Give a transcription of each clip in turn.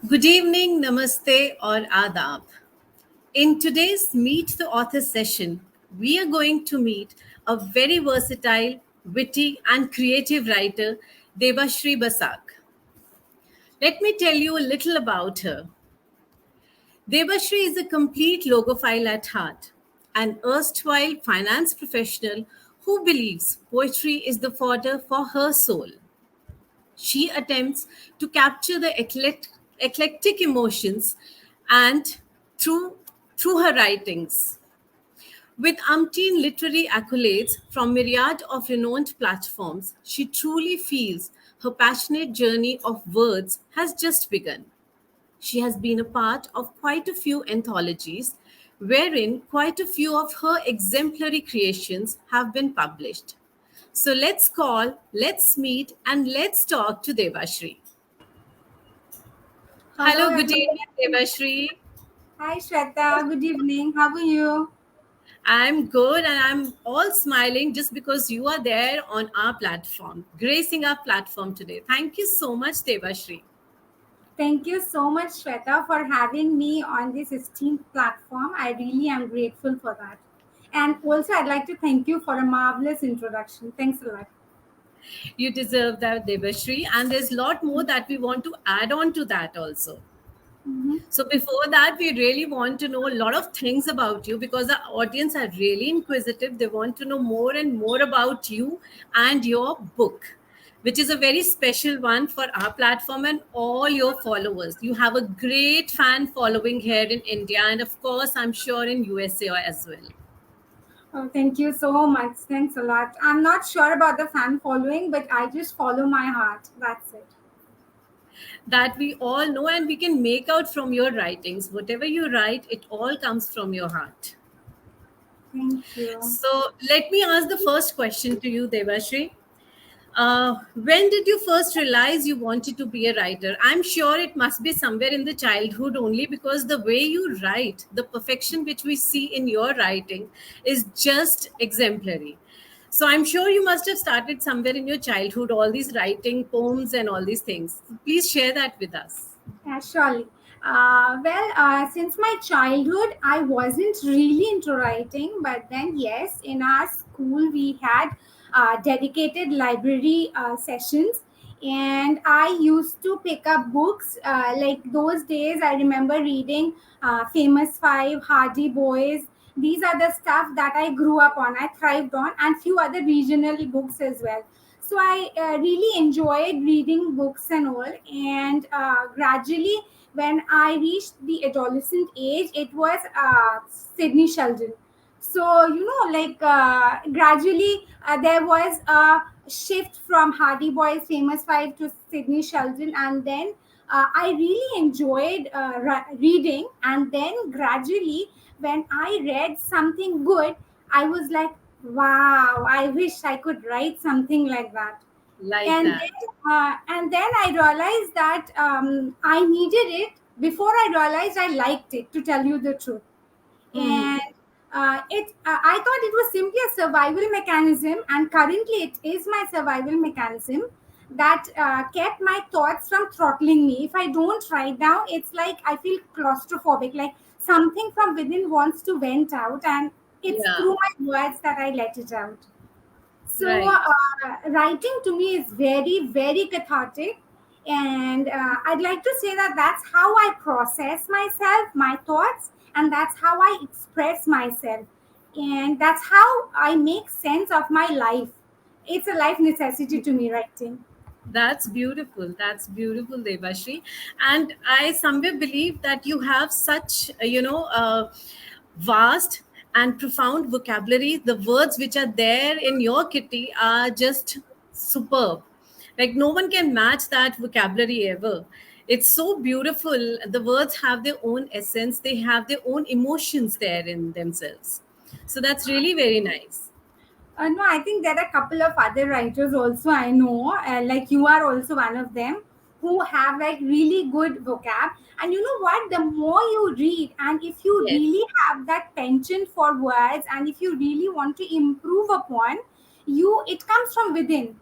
Good evening, namaste, or adab. In today's Meet the Author session, we are going to meet a very versatile, witty, and creative writer, Debashree Basak. Let me tell you a little about her. Debashree is a complete logophile at heart, an erstwhile finance professional who believes poetry is the fodder for her soul. She attempts to capture the eclectic emotions and through, through her writings. With umpteen literary accolades from myriad of renowned platforms, she truly feels her passionate journey of words has just begun. She has been a part of quite a few anthologies, wherein quite a few of her exemplary creations have been published. So let's meet, and let's talk to Debashree. Hello Hello, good everyone. evening, Debashree. Hi Shweta, good evening. How are you? I'm good and I'm all smiling just because you are there on our platform, gracing our platform today. Thank you so much, Debashree. Thank you so much, Shweta, for having me on this esteemed platform. I really am grateful for that. And also, I'd like to thank you for a marvelous introduction. Thanks a lot. You deserve that, Debashree. And there's a lot more that we want to add on to that also. Mhm. So before that, we really want to know a lot of things about you because the audience are really inquisitive. They want to know more and more about you and your book, which is a very special one for our platform and all your followers. You have a great fan following here in India and of course, I'm sure in USA as well. Oh, thank you so much. Thanks a lot. I'm not sure about the fan following, but I just follow my heart. That's it. That we all know and we can make out from your writings. Whatever you write, it all comes from your heart. Thank you. So let me ask the first question to you, Devashri. When did you first realize you wanted to be a writer? I'm sure it must be somewhere in the childhood only because the way you write, the perfection which we see in your writing is just exemplary. So I'm sure you must have started somewhere in your childhood, all these writing poems and all these things. Please share that with us. Yeah, surely. Since my childhood, I wasn't really into writing, but then, yes, in our school, we had dedicated library sessions, and I used to pick up books. Like those days, I remember reading Famous Five, Hardy Boys. These are the stuff that I grew up on, I thrived on, and few other regional books as well. So I really enjoyed reading books and all, and gradually when I reached the adolescent age, it was Sydney Sheldon. So gradually there was a shift from Hardy Boys Famous Five to Sydney Sheldon, and then I really enjoyed reading, and then gradually when I read something good, I was like, wow, I wish I could write something like that. Like And that. then I realized that I needed it. Before I realized I liked it, to tell you the truth. Hmm. And I thought it was simply a survival mechanism, and currently it is my survival mechanism that kept my thoughts from throttling me. If I don't write down, it's like I feel claustrophobic, like something from within wants to vent out, and it's Yeah, through my words that I let it out. So, right. writing to me is very, very cathartic. And I'd like to say that that's how I process myself, my thoughts, and that's how I express myself. And that's how I make sense of my life. It's a life necessity to me, writing. That's beautiful. That's beautiful, Devashri. And I somewhere believe that you have such, vast and profound vocabulary. The words which are there in your kitty are just superb. Like no one can match that vocabulary ever. It's so beautiful. The words have their own essence, they have their own emotions there in themselves. So that's really very nice. No, I think there are a couple of other writers also I know, like you are also one of them, who have like really good vocab. And you know what? The more you read, and if you Yes. really have that penchant for words, and if you really want to improve upon, it comes from within.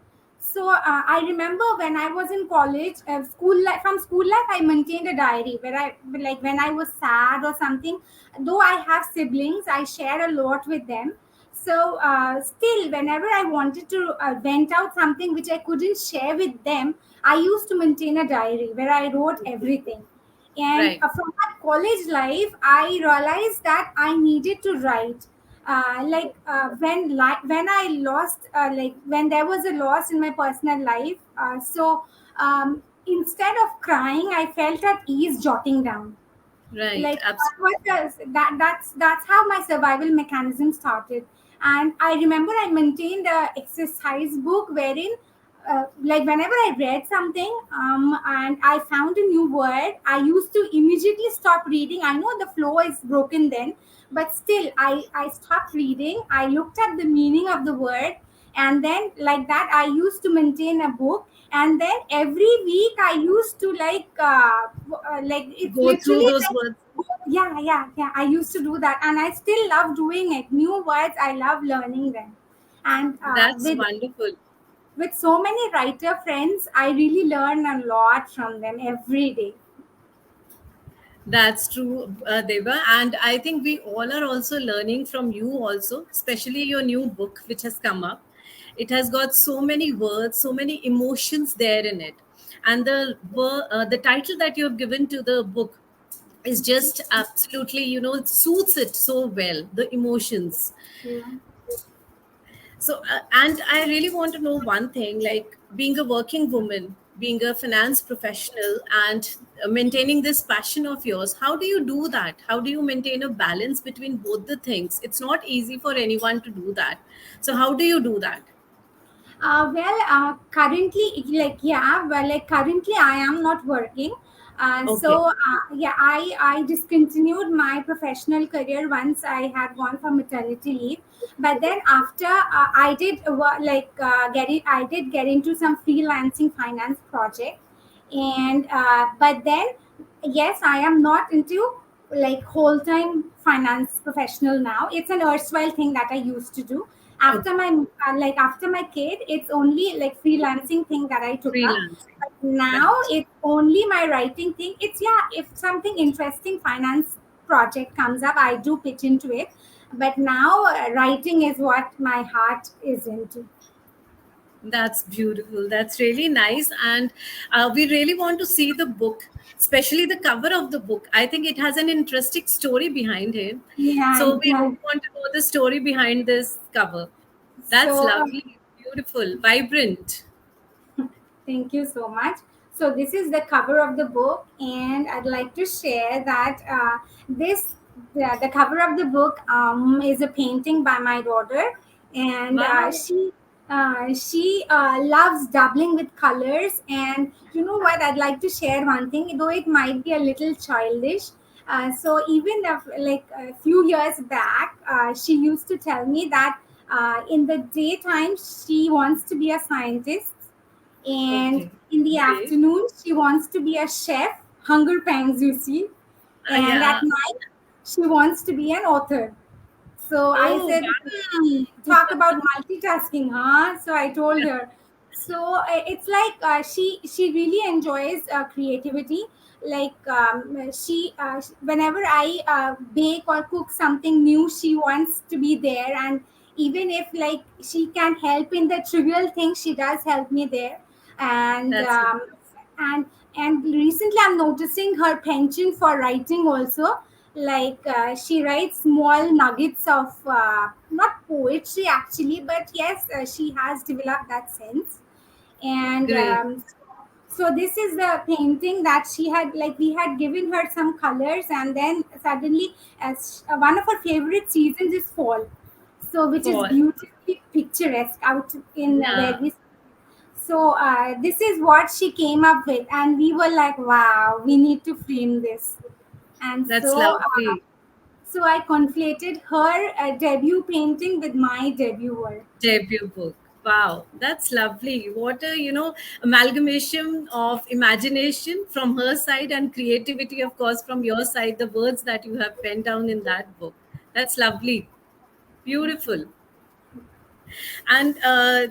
So I remember when I was in college, school life. From school life, I maintained a diary where I, like, when I was sad or something. Though I have siblings, I share a lot with them. So still, whenever I wanted to vent out something which I couldn't share with them, I used to maintain a diary where I wrote everything. And Right. from my college life, I realized that I needed to write. When I lost, when there was a loss in my personal life, instead of crying, I felt at ease jotting down. Right. Like Absolutely. that's how my survival mechanism started. And I remember I maintained a exercise book wherein, like, whenever I read something, and I found a new word, I used to immediately stop reading. I know the flow is broken then, but still I stopped reading. I looked at the meaning of the word, and then, like that, I used to maintain a book. And then every week I used to, like, it's Go through literally those like, words. yeah, I used to do that, and I still love doing it. New words, I love learning them. And That's wonderful. with so many writer friends, I really learn a lot from them every day. That's true, Deva. And I think we all are also learning from you, also, especially your new book, which has come up. It has got so many words, so many emotions there in it. And the title that you have given to the book is just absolutely, it suits it so well, the emotions. Yeah. So, and I really want to know one thing, like being a working woman, being a finance professional, and maintaining this passion of yours, how do you do that? How do you maintain a balance between both the things? It's not easy for anyone to do that. So, how do you do that? Currently, currently, I am not working. Okay. I discontinued my professional career once I had gone for maternity leave. But then after, I did I did get into some freelancing finance project. And but then, yes, I am not into like whole time finance professional now. It's an erstwhile thing that I used to do. Okay. After my kid, it's only like freelancing thing that I took up. Freelancing. But now Right. it's only my writing thing. It's, yeah, if something interesting finance project comes up, I do pitch into it. But now, writing is what my heart is into. That's beautiful. That's really nice. And we really want to see the book, especially the cover of the book. I think it has an interesting story behind it. Yeah, So it we does. really want to know the story behind this cover. That's So lovely, beautiful, vibrant. thank you so much. So this is the cover of the book, and I'd like to share that the cover of the book is a painting by my daughter, and Wow. she loves dabbling with colors. And you know what? I'd like to share one thing, though it might be a little childish. So even like a few years back, she used to tell me that in the daytime she wants to be a scientist, and Okay. in the Great. afternoon she wants to be a chef, hunger pangs, you see, and at Yeah. night she wants to be an author. So I Oh, said, talk about multitasking, huh? So I told her. So it's like, she really enjoys creativity. Like, whenever I bake or cook something new, she wants to be there. And even if, like, she can help in the trivial things, she does help me there. And that's and and recently I'm noticing her penchant for writing also. Like, she writes small nuggets of, not poetry actually, but yes, she has developed that sense. And great. so this is the painting that she had, like, we had given her some colors, and then suddenly, as one of her favorite seasons is fall, so which is Fall. beautifully picturesque out in where Yeah. we. So this is what she came up with, and we were like, wow, we need to frame this. And That's so lovely. so I conflated her debut painting with my debut work. Debut book. Wow, that's lovely. What a, amalgamation of imagination from her side and creativity, of course, from your side, the words that you have penned down in that book. That's lovely. Beautiful. And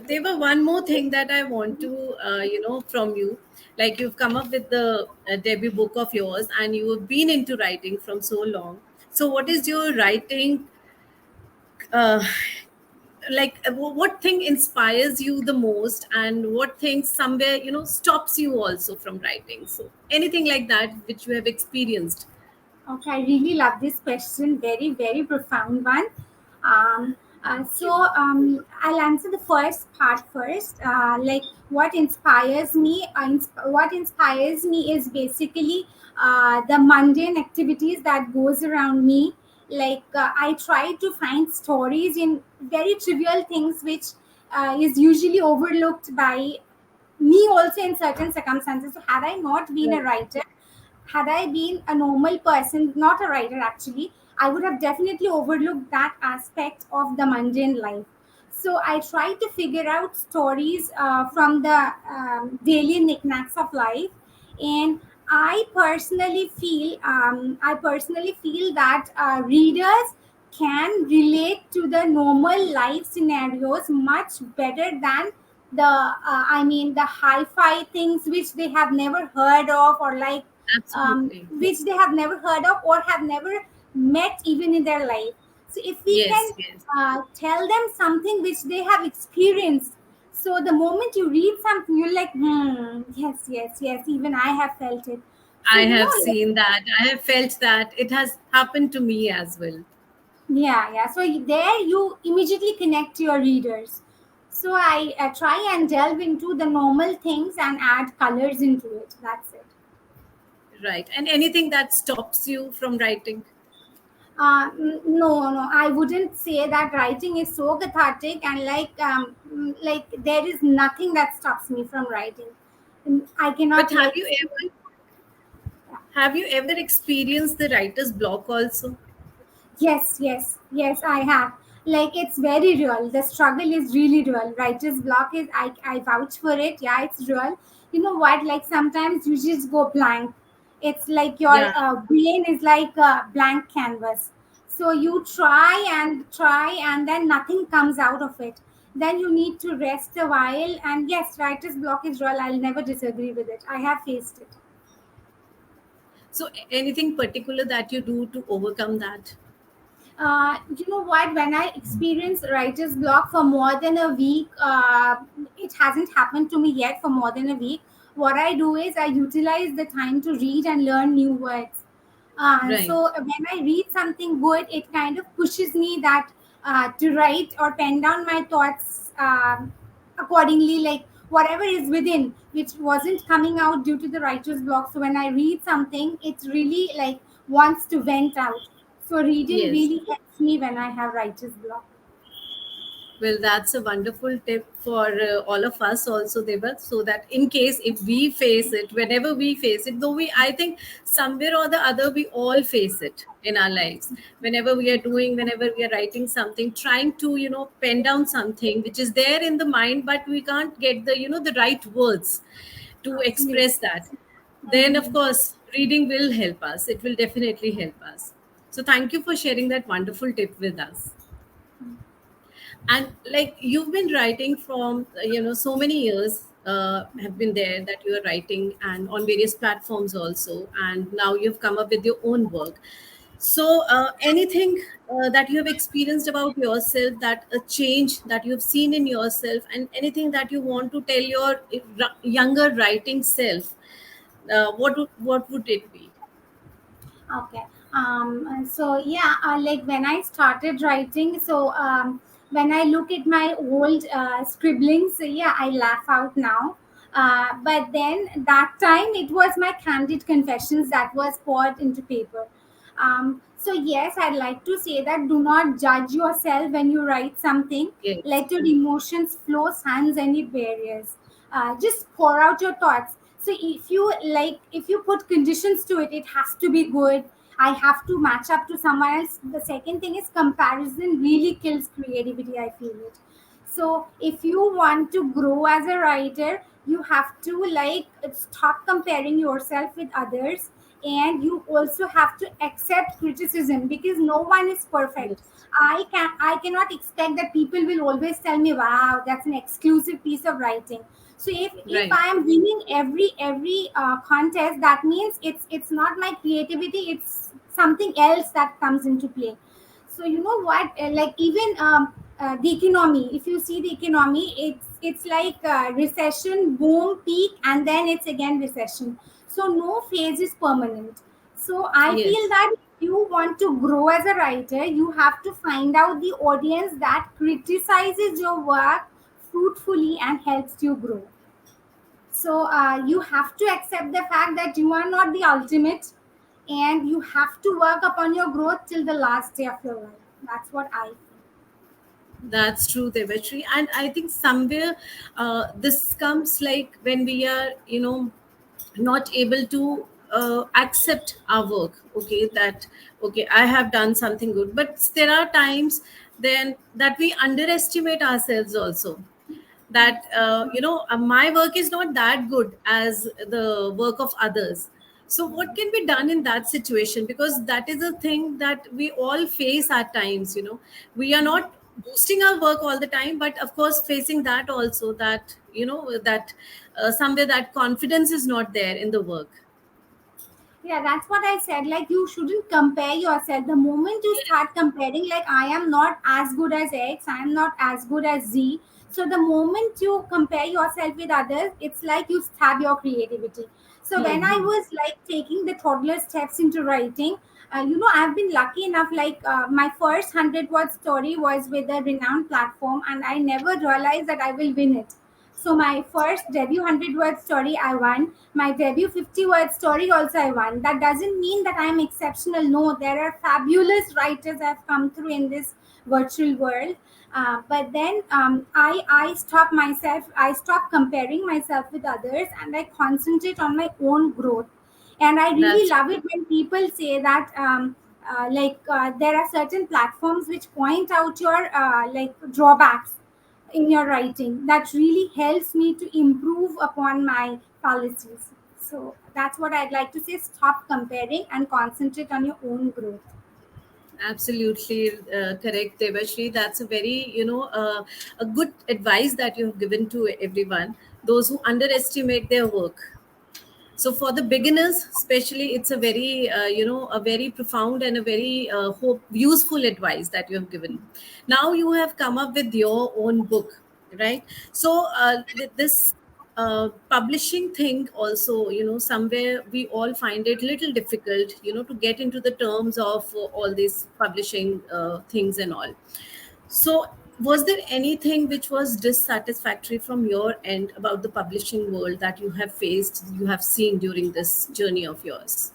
there were one more thing that I want to, from you. Like you've come up with the debut book of yours, and you have been into writing from so long. So, what is your writing? Uh, what thing inspires you the most, and what thing somewhere stops you also from writing? So, anything like that which you have experienced. Okay, I really love this question. Very, very profound one. Um, Thank so you. I'll answer the first part first. Like what inspires me? What inspires me is basically the mundane activities that goes around me. Like I try to find stories in very trivial things, which is usually overlooked by me also in certain circumstances. So had I not been a Right. writer, had I been a normal person, not a writer actually, I would have definitely overlooked that aspect of the mundane life. So I try to figure out stories from the daily knickknacks of life, and I personally feel that readers can relate to the normal life scenarios much better than the hi-fi things which they have never heard of, or like Absolutely. which they have never heard of or have never met even in their life. So if we Yes, can yes. tell them something which they have experienced, so the moment you read something, you're like, yes, yes, yes, even I have felt it. So I you have know, like, seen that. I have felt that. It has happened to me as well. yeah, yeah. So there you immediately connect to your readers. So I try and delve into the normal things and add colors into it. That's it. Right. And anything that stops you from writing? No, no, I wouldn't say that writing is so cathartic, and like there is nothing that stops me from writing. I But cannot like say. have you ever experienced the writer's block also? Yes, yes, yes, I have. Like it's very real. The struggle is really real. Writer's block is I vouch for it. Yeah, it's real. You know what? Like sometimes you just go blank. It's like your Yeah. brain is like a blank canvas. So you try and then nothing comes out of it. Then you need to rest a while. And yes, writer's block is real. I'll never disagree with it. I have faced it. So anything particular that you do to overcome that? You know what? When I experience writer's block for more than a week, it hasn't happened to me yet for more than a week. What I do is I utilize the time to read and learn new words. Right. So when I read something good, it kind of pushes me that to write or pen down my thoughts accordingly, like whatever is within, which wasn't coming out due to the writer's block. So when I read something, it's really like wants to vent out. So reading Yes. really helps me when I have writer's block. Well, that's a wonderful tip for all of us also, Deva, so that in case if we face it, whenever we face it, though I think somewhere or the other, we all face it in our lives. Whenever we are writing something, trying to, pen down something which is there in the mind, but we can't get the right words to Absolutely. express that. Then, of Mhm. course, reading will help us. It will definitely help us. So, thank you for sharing that wonderful tip with us. And like you've been writing from so many years have been there that you are writing and on various platforms also, and now you've come up with your own work. So anything that you have experienced about yourself, that a change that you've seen in yourself, and anything that you want to tell your younger writing self, what would it be? Okay. So yeah, like when I started writing, so when I look at my old scribblings, so yeah, I laugh out now. But then that time it was my candid confessions that was poured into paper. So yes, I'd like to say that do not judge yourself when you write something. Yes. Let your emotions flow sans any barriers. Just pour out your thoughts. So if you put conditions to it, it has to be good. I have to match up to someone else. The second thing is comparison really kills creativity, I feel it. So if you want to grow as a writer, you have to like stop comparing yourself with others, and you also have to accept criticism, because no one is perfect. Yes. I cannot expect that people will always tell me, wow, that's an exclusive piece of writing. So if Right. I am winning every contest, that means it's not my creativity, it's something else that comes into play. So you know what, like even the economy, if you see the economy, it's like recession, boom, peak, and then it's again recession. So no phase is permanent. So I feel Yes. that if you want to grow as a writer, you have to find out the audience that criticizes your work fruitfully and helps you grow. So you have to accept the fact that you are not the ultimate, and you have to work upon your growth till the last day of your life. That's what I feel. That's true, Debashree. And I think somewhere this comes like when we are, not able to accept our work. Okay, that okay, I have done something good, but there are times then that we underestimate ourselves also, that my work is not that good as the work of others. So what can be done in that situation? Because that is a thing that we all face at times. We are not boosting our work all the time, but of course facing that also, that that somewhere that confidence is not there in the work. Yeah, that's what I said. Like, you shouldn't compare yourself. The moment you start comparing, like, I am not as good as X, I am not as good as Z. So, the moment you compare yourself with others, it's like you stab your creativity. So, when I Hmm. was like taking the toddler steps into writing, I've been lucky enough. Like, my first 100 word story was with a renowned platform, and I never realized that I will win it. So my first debut 100 word story I won. My debut 50 word story also I won. That doesn't mean that I am exceptional. No, there are fabulous writers that have come through in this virtual world. But then I stop myself. I stop comparing myself with others, and I concentrate on my own growth. And I really That's love it when people say that. There are certain platforms which point out your like drawbacks in your writing, that really helps me to improve upon my fallacies. So that's what I'd like to say: stop comparing and concentrate on your own growth. absolutely correct, Devashri. That's a very, a good advice that you have given to everyone, those who underestimate their work. So for the beginners, especially, it's a very, a very profound and a very useful advice that you have given. Now you have come up with your own book, right? So this publishing thing also, somewhere we all find it little difficult, to get into the terms of all these publishing things and all. So, was there anything which was dissatisfactory from your end about the publishing world that you have faced, you have seen during this journey of yours?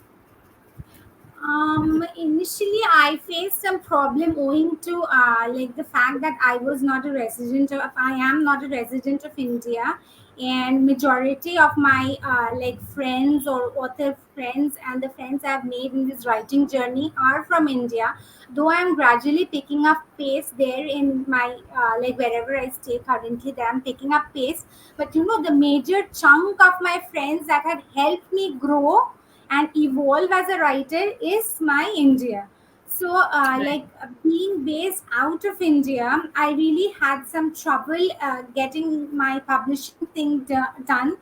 Initially, I faced some problem owing to like the fact that I was not a resident of, I am not a resident of India, and majority of my like friends or author friends and the friends I've made in this writing journey are from India. Though I'm gradually picking up pace there in my like wherever I stay currently, there I'm picking up pace. But the major chunk of my friends that had helped me grow and evolve as a writer is my India. So, Right. being based out of India, I really had some trouble getting my publishing thing done,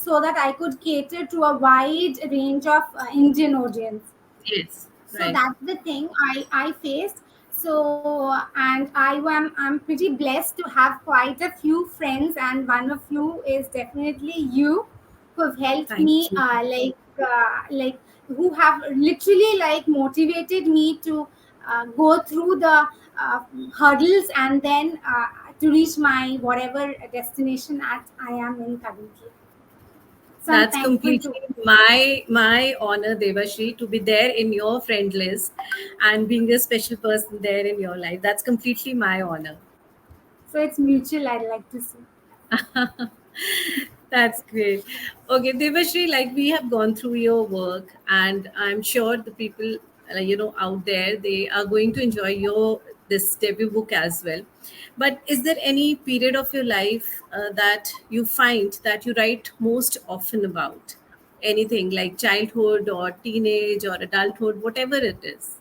so that I could cater to a wide range of Indian audience. Yes. So Right. that's the thing I faced. So, and I'm pretty blessed to have quite a few friends, and one of you is definitely you, who have helped Thank me you. like who have literally like motivated me to go through the uh, hurdles, and then to reach my whatever destination at I am in currently. So I'm That's thankful completely to. my honor, Devashri, to be there in your friend list and being a special person there in your life. That's completely my honor. So it's mutual, I'd like to say. That's great. Okay, Devashri, like we have gone through your work, and I'm sure the people, out there, they are going to enjoy your this debut book as well. But is there any period of your life that you find that you write most often about? anything like childhood or teenage or adulthood, whatever it is.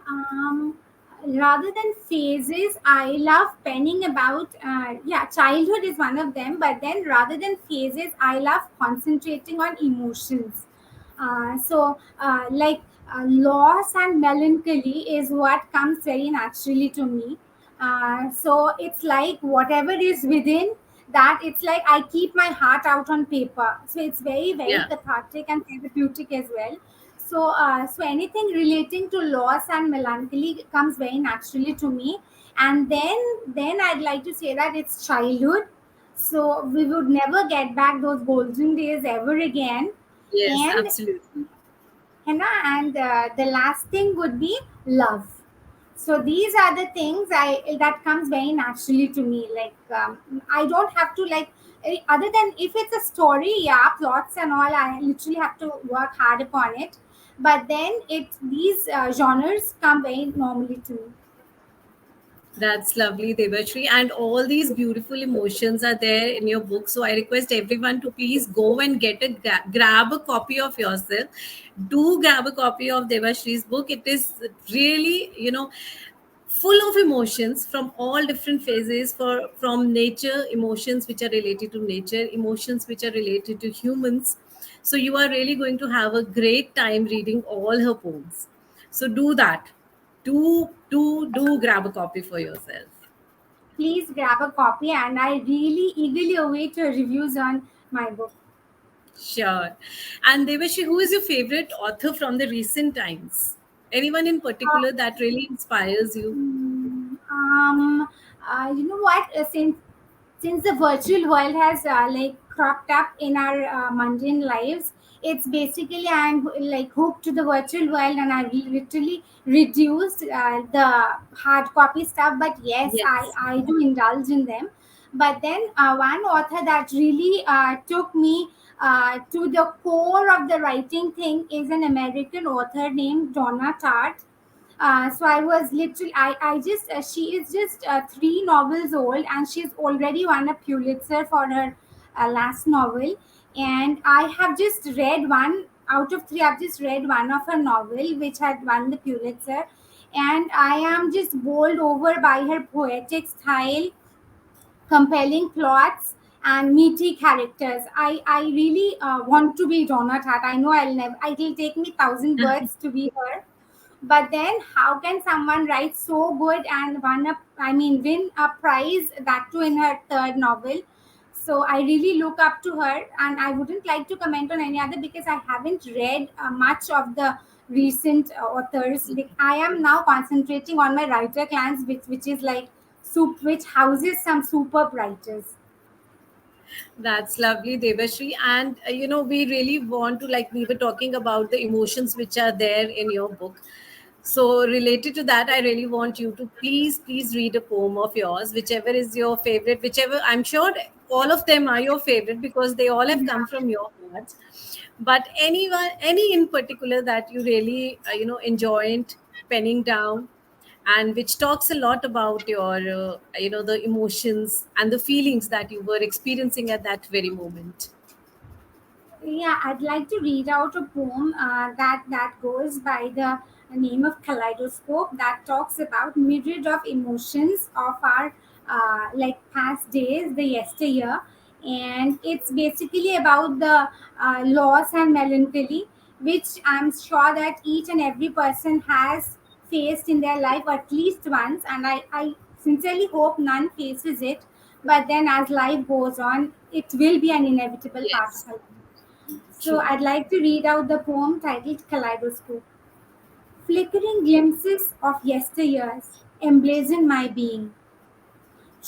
Um, Rather than phases, I love penning about. Yeah, childhood is one of them. But then, rather than phases, I love concentrating on emotions. Loss and melancholy is what comes very naturally to me. So it's like whatever is within that, it's like I keep my heart out on paper. So it's very, very Yeah. cathartic and therapeutic as well. So anything relating to loss and melancholy comes very naturally to me. And then I'd like to say that it's childhood. So we would never get back those golden days ever again. Yes, And absolutely. the last thing would be love. So these are the things I that comes very naturally to me. I don't have to other than if it's a story, yeah, plots and all, I literally have to work hard upon it. But then it these genres come very normally to me. That's lovely, Debashree. And all these beautiful emotions are there in your book. So I request everyone to please go and get a grab a copy of yourself. Do grab a copy of Debashree's book. It is really, full of emotions from all different phases, from nature, emotions which are related to nature, emotions which are related to humans. So you are really going to have a great time reading all her poems. So do that. Do grab a copy for yourself. Please grab a copy, and I really eagerly await your reviews on my book. Sure. And Devashi, who is your favorite author from the recent times? Anyone in particular that really inspires you? Mm, um, you know what? Since the virtual world has cropped up in our mundane lives, it's basically I'm like hooked to the virtual world, and I've literally reduced the hard copy stuff. But yes, Yes. I do indulge in them. But then one author that really took me to the core of the writing thing is an American author named Donna Tartt. So I was literally, I just, she is just 3 novels old, and she's already won a Pulitzer for her last novel. And I have just read one out of three, I've just read one of her novel which had won the Pulitzer. And I am just bowled over by her poetic style, compelling plots, and meaty characters. I really want to be Donna Tartt. I know I'll never, it'll take me 1,000 words to be her. But then, how can someone write so good and win a prize, that too in her third novel? So I really look up to her, and I wouldn't like to comment on any other because I haven't read much of the recent authors. I am now concentrating on my writer clans, which is like soup, which houses some superb writers. That's lovely, Devashri. And we really want to, like we were talking about the emotions which are there in your book. So, related to that, I really want you to please read a poem of yours, whichever is your favorite, whichever I'm sure all of them are your favorite because they all have come Yeah. from your heart. But anyone, any in particular that you really, enjoyed penning down, and which talks a lot about your the emotions and the feelings that you were experiencing at that very moment. Yeah, I'd like to read out a poem that goes by the name of Kaleidoscope, that talks about myriad of emotions of our past days, the yesteryear, and it's basically about the loss and melancholy, which I'm sure that each and every person has faced in their life at least once, and I sincerely hope none faces it. But then, as life goes on, it will be an inevitable part of Yes, our life. So true. I'd like to read out the poem titled Kaleidoscope. Flickering glimpses of yesteryears emblazon my being,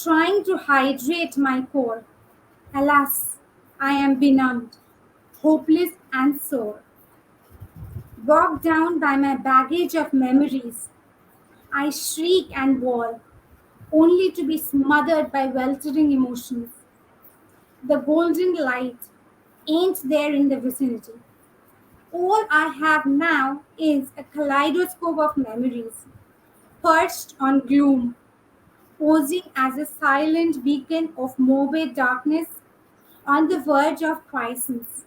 trying to hydrate my core. Alas, I am benumbed, hopeless and sore. Bogged down by my baggage of memories, I shriek and wail, only to be smothered by weltering emotions. The golden light ain't there in the vicinity. All I have now is a kaleidoscope of memories, perched on gloom, posing as a silent beacon of morbid darkness on the verge of crisis.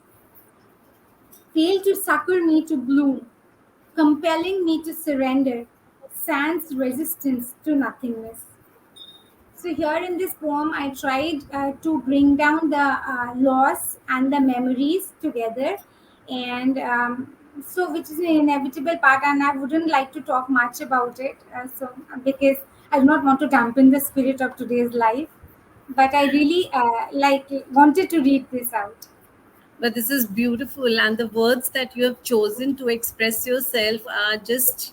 fail to succor me to bloom, compelling me to surrender, sans resistance to nothingness. So here in this poem, I tried to bring down the loss and the memories together, and which is an inevitable part, and I wouldn't like to talk much about it, because I do not want to dampen the spirit of today's life, but I really wanted to read this out. But this is beautiful, and the words that you have chosen to express yourself are just,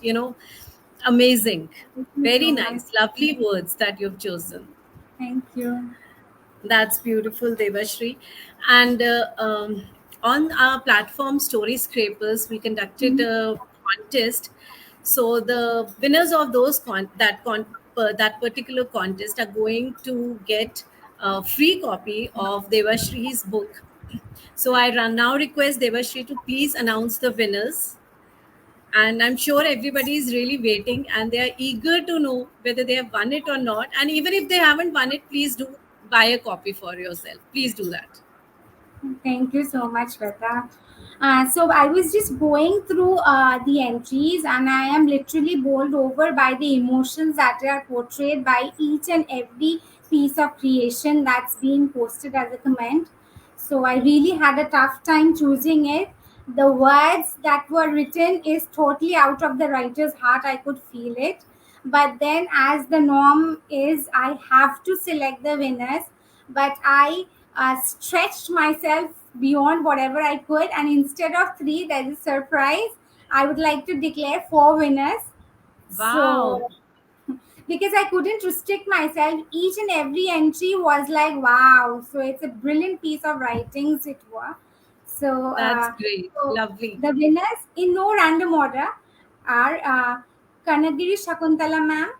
amazing. Thank you Very so much. nice, lovely words that you've chosen. Thank you. That's beautiful, Devashri. And on our platform, Story Scrapers, we conducted Mhm. a contest. So the winners of that particular contest are going to get a free copy of Devashri's book. So now request Devashri to please announce the winners. And I'm sure everybody is really waiting and they are eager to know whether they have won it or not. And even if they haven't won it, please do buy a copy for yourself. Please do that. Thank you so much, Shweta. So I was just going through the entries, and I am literally bowled over by the emotions that are portrayed by each and every piece of creation that's being posted as a comment. So I really had a tough time choosing it. The words that were written is totally out of the writer's heart. I could feel it. But then, as the norm is, I have to select the winners. But I stretched myself beyond whatever I could, and instead of three, there's a surprise. I would like to declare four winners. Wow, So, because I couldn't restrict myself, each and every entry was like, wow. So, it's a brilliant piece of writings, it was. So, that's uh, great. so Lovely. the winners in no random order are Kanagiri Shakuntala ma'am.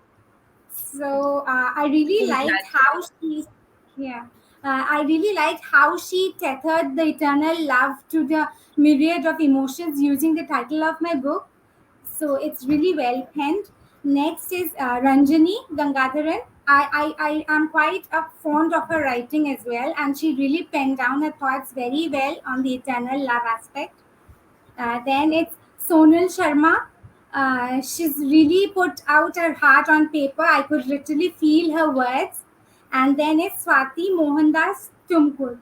I really liked how Congratulations. yeah, I really liked how she tethered the eternal love to the myriad of emotions using the title of my book. So it's really well penned. Next is Ranjani Gangadharan. I am quite fond of her writing as well, and she really penned down her thoughts very well on the eternal love aspect. Then it's Sonal Sharma. She's really put out her heart on paper. I could literally feel her words. And then it's Swati Mohandas Tumkur.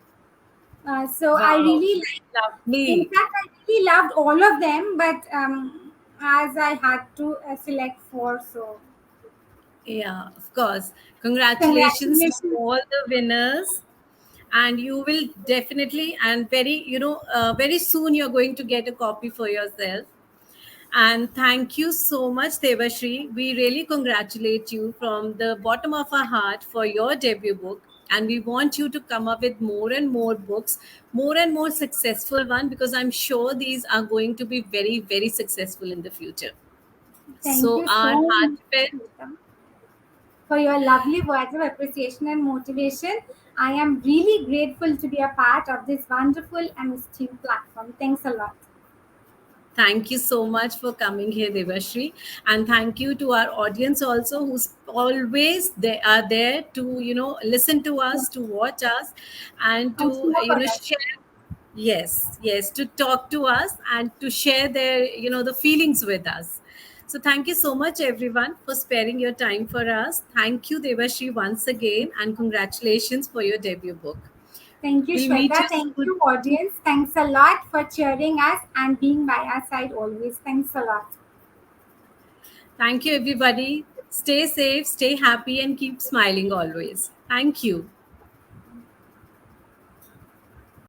So I Wow, really like, in lovely. fact, I really loved all of them, but as I had to select four, so Yeah, of course. Congratulations to congratulations. all the winners. And you will definitely, and very soon you're going to get a copy for yourself. And thank you so much, Devashri. We really congratulate you from the bottom of our heart for your debut book. And we want you to come up with more and more books, more and more successful one, because I'm sure these are going to be very, very successful in the future. Thank So you our so much, heartfelt Shweta, for your lovely words of appreciation and motivation. I am really grateful to be a part of this wonderful and esteemed platform. Thanks a lot. thank you so much for coming here, Devashri. And thank you to our audience also, who's always they are there to, listen to us, to watch us, and And to, cheer for us. share. Yes, yes, to talk to us and to share their, the feelings with us. So thank you so much, everyone, for sparing your time for us. Thank you, Devashri, once again, and congratulations for your debut book. Thank you, We'll meet you Shweta. Thank soon. you, audience. Thanks a lot for cheering us and being by our side always. Thanks a lot. Thank you, everybody. Stay safe, stay happy, and keep smiling always. Thank you.